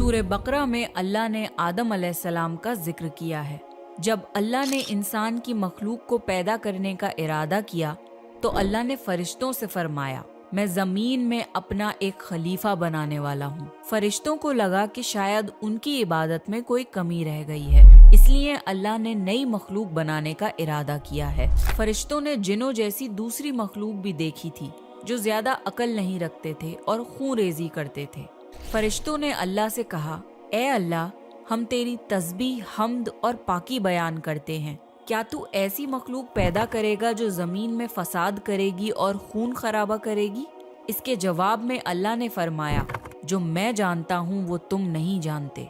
सूरह बकरा में अल्लाह ने आदम अलैहिस्सलाम का जिक्र किया है। जब अल्लाह ने इंसान की मखलूक को पैदा करने का इरादा किया तो अल्लाह ने फरिश्तों से फरमाया, मैं जमीन में अपना एक खलीफा बनाने वाला हूँ। फरिश्तों को लगा कि शायद उनकी इबादत में कोई कमी रह गई है, इसलिए अल्लाह ने नई मखलूक बनाने का इरादा किया है। फरिश्तों ने जिन्नों जैसी दूसरी मखलूक भी देखी थी जो ज्यादा अकल नहीं रखते थे और खून रेजी करते थे। फरिश्तों ने अल्लाह से कहा, ए अल्लाह, हम तेरी तस्बीह, हम्द और पाकी बयान करते हैं। क्या तू ऐसी मखलूक पैदा करेगा जो जमीन में फसाद करेगी और खून खराबा करेगी? इसके जवाब में अल्लाह ने फरमाया, जो मैं जानता हूँ वो तुम नहीं जानते।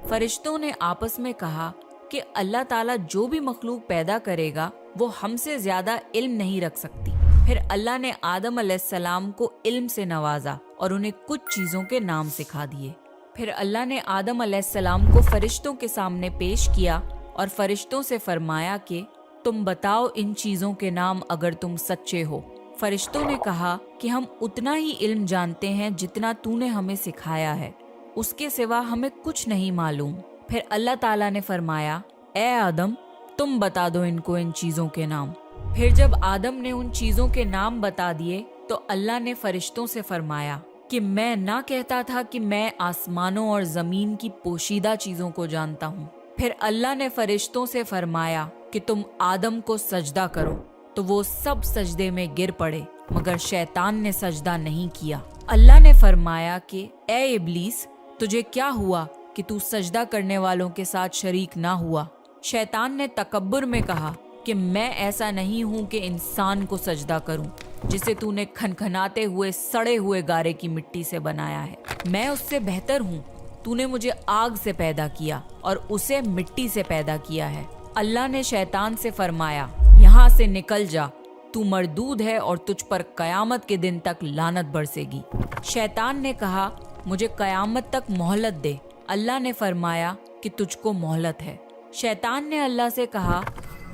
फरिश्तों ने आपस में कहा कि अल्लाह ताला जो भी मखलूक पैदा करेगा वो हमसे ज्यादा इल्म नहीं रख सकती। फिर अल्लाह ने आदम अलैहिस्सलाम को इल्म से नवाजा और उन्हें कुछ चीजों के नाम सिखा दिए। फिर अल्लाह ने आदम अलैहिस्सलाम को फरिश्तों के सामने पेश किया और फरिश्तों से फरमाया कि तुम बताओ इन चीजों के नाम अगर तुम सच्चे हो। फरिश्तों ने कहा कि हम उतना ही इल्म जानते हैं जितना तूने हमें सिखाया है, उसके सिवा हमें कुछ नहीं मालूम। फिर अल्लाह ताला ने फरमाया, ए आदम, तुम बता दो इनको इन चीजों के नाम। फिर जब आदम ने उन चीजों के नाम बता दिए तो अल्लाह ने फरिश्तों से फरमाया कि मैं ना कहता था कि मैं आसमानों और जमीन की पोशीदा चीजों को जानता हूँ। फिर अल्लाह ने फरिश्तों से फरमाया कि तुम आदम को सजदा करो, तो वो सब सजदे में गिर पड़े मगर शैतान ने सजदा नहीं किया। अल्लाह ने फरमाया कि ए इब्लीस, तुझे क्या हुआ कि तू सजदा करने वालों के साथ शरीक ना हुआ? शैतान ने तकब्बुर में कहा कि मैं ऐसा नहीं हूँ कि इंसान को सजदा करूँ जिसे तूने खनखनाते हुए सड़े हुए गारे की मिट्टी से बनाया है। मैं उससे बेहतर हूँ। तूने मुझे आग से पैदा किया और उसे मिट्टी से पैदा किया है। अल्लाह ने शैतान से फरमाया, यहाँ से निकल जा, तू मरदूद है और तुझ पर कयामत के दिन तक लानत बरसेगी। शैतान ने कहा, मुझे कयामत तक मोहलत दे। अल्लाह ने फरमाया कि तुझको मोहलत है। शैतान ने अल्लाह से कहा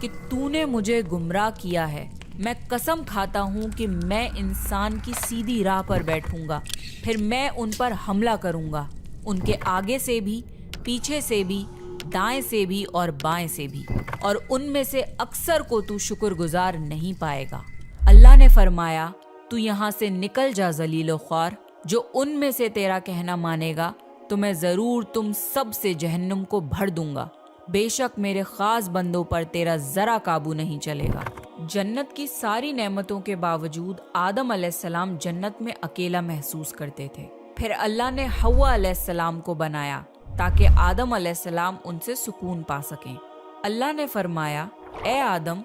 कि तूने मुझे गुमराह किया है। मैं कसम खाता हूँ कि मैं इंसान की सीधी राह पर बैठूंगा, फिर मैं उन पर हमला करूंगा, उनके आगे से भी, पीछे से भी, दाएं से भी और बाएं से भी, और उनमें से अक्सर को तू शुक्रगुजार नहीं पाएगा। अल्लाह ने फरमाया, तू यहाँ से निकल जा ज़लील ख्वार। जो उनमें से तेरा कहना मानेगा तो मैं जरूर तुम सब से जहन्नुम को भर दूंगा। बेशक मेरे खास बंदों पर तेरा जरा काबू नहीं चलेगा। जन्नत की सारी नेमतों के बावजूद आदम अलैहिस्सलाम जन्नत में अकेला महसूस करते थे। फिर अल्लाह ने हव्वा अलैहिस्सलाम को बनाया ताकि आदम अलैहिस्सलाम उनसे सुकून पा सकें। अल्लाह ने फरमाया, ए आदम,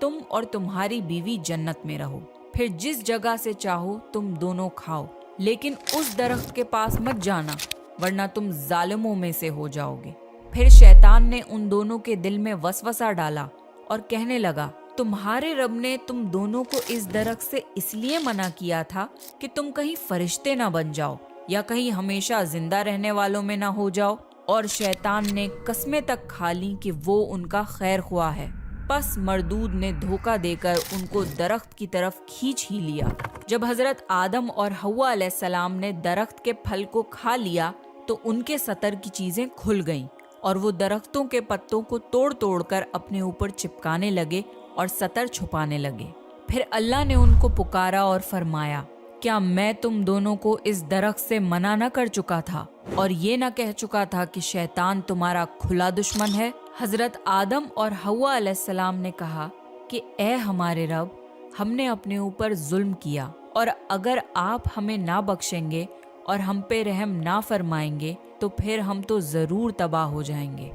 तुम और तुम्हारी बीवी जन्नत में रहो, फिर जिस जगह से चाहो तुम दोनों खाओ, लेकिन उस दरख्त के पास मत जाना वरना तुम जालिमों में से हो जाओगे। फिर शैतान ने उन दोनों के दिल में वसवसा डाला और कहने लगा, तुम्हारे रब ने तुम दोनों को इस दरख्त से इसलिए मना किया था कि तुम कहीं फरिश्ते ना बन जाओ या कहीं हमेशा जिंदा रहने वालों में ना हो जाओ। और शैतान ने कस्में तक खा ली कि वो उनका खैर ख्वाह है। बस मरदूद ने धोखा देकर उनको दरख्त की तरफ खींच ही लिया। जब हजरत आदम और हव्वा अलैहिस्सलाम ने दरख्त के फल को खा लिया तो उनके सतर की चीजें खुल गईं और वो दरख्तों के पत्तों को तोड़ तोड़ कर अपने ऊपर चिपकाने लगे और सतर छुपाने लगे। फिर अल्लाह ने उनको पुकारा और फरमाया, क्या मैं तुम दोनों को इस दरख्त से मना न कर चुका था और ये न कह चुका था कि शैतान तुम्हारा खुला दुश्मन है? हजरत आदम और हव्वा अलैहिस्सलाम ने कहा कि ए हमारे रब, हमने अपने ऊपर जुल्म किया और अगर आप हमें ना बख्शेंगे और हम पे रहम ना फरमाएंगे तो फिर हम तो जरूर तबाह हो जाएंगे।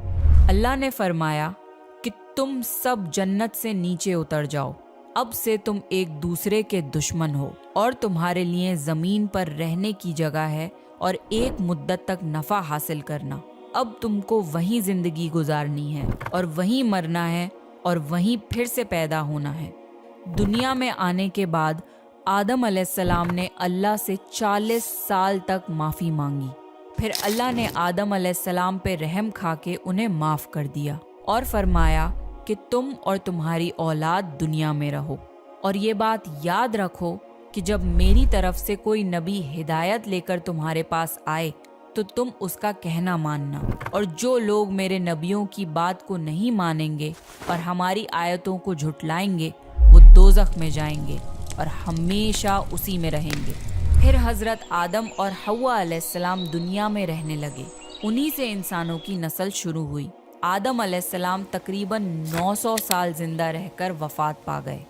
अल्लाह ने फरमाया कि तुम सब जन्नत से नीचे उतर जाओ, अब से तुम एक दूसरे के दुश्मन हो और तुम्हारे लिए जमीन पर रहने की जगह है और एक मुद्दत तक नफा हासिल करना। अब तुमको वहीं जिंदगी गुजारनी है और वहीं मरना है और वहीं फिर से पैदा होना है। दुनिया में आने के बाद आदम अलैहिस्सलाम ने अल्लाह से 40 साल तक माफ़ी मांगी। फिर अल्लाह ने आदम अलैहिस्सलाम पे रहम खा के उन्हें माफ़ कर दिया और फरमाया कि तुम और तुम्हारी औलाद दुनिया में रहो और ये बात याद रखो कि जब मेरी तरफ से कोई नबी हिदायत लेकर तुम्हारे पास आए تو تم اس کا کہنا ماننا، اور جو لوگ میرے نبیوں کی بات کو نہیں مانیں گے اور ہماری آیتوں کو جھٹلائیں گے وہ دوزخ میں جائیں گے اور ہمیشہ اسی میں رہیں گے۔ پھر حضرت آدم اور حوا علیہ السلام دنیا میں رہنے لگے، انہی سے انسانوں کی نسل شروع ہوئی۔ آدم علیہ السلام تقریباً 900 سال زندہ رہ کر وفات پا گئے۔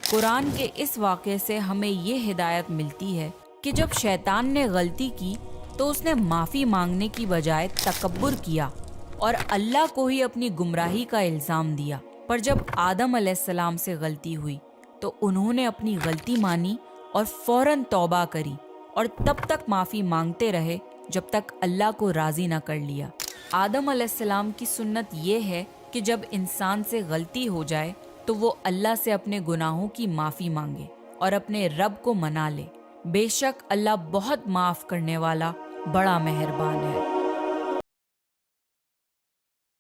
قرآن کے اس واقعے سے ہمیں یہ ہدایت ملتی ہے کہ جب شیطان نے غلطی کی تو اس نے معافی مانگنے کی بجائے تکبر کیا اور اللہ کو ہی اپنی گمراہی کا الزام دیا۔ پر جب آدم علیہ السلام سے غلطی ہوئی تو انہوں نے اپنی غلطی مانی اور فوراً توبہ کری، اور تب تک معافی مانگتے رہے جب تک اللہ کو راضی نہ کر لیا۔ آدم علیہ السلام کی سنت یہ ہے کہ جب انسان سے غلطی ہو جائے تو وہ اللہ سے اپنے گناہوں کی معافی مانگے اور اپنے رب کو منا لے۔ بے شک اللہ بہت معاف کرنے والا، بڑا مہربان ہے۔